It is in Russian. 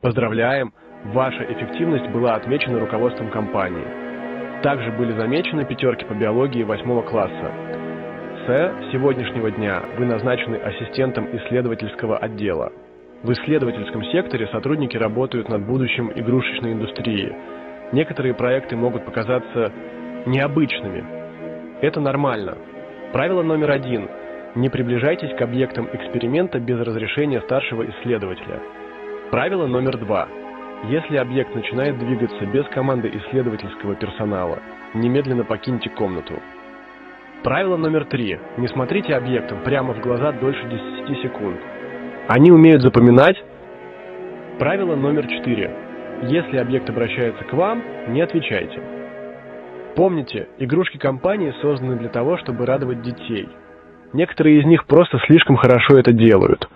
Поздравляем! Ваша эффективность была отмечена руководством компании. Также были замечены пятерки по биологии 8 класса. С сегодняшнего дня вы назначены ассистентом исследовательского отдела. В исследовательском секторе сотрудники работают над будущим игрушечной индустрии. Некоторые проекты могут показаться необычными. Это нормально. Правило номер 1. Не приближайтесь к объектам эксперимента без разрешения старшего исследователя. Правило номер 2. Если объект начинает двигаться без команды исследовательского персонала, немедленно покиньте комнату. Правило номер 3. Не смотрите объектам прямо в глаза дольше 10 секунд. Они умеют запоминать. Правило номер 4. Если объект обращается к вам, не отвечайте. Помните, игрушки компании созданы для того, чтобы радовать детей. Некоторые из них просто слишком хорошо это делают.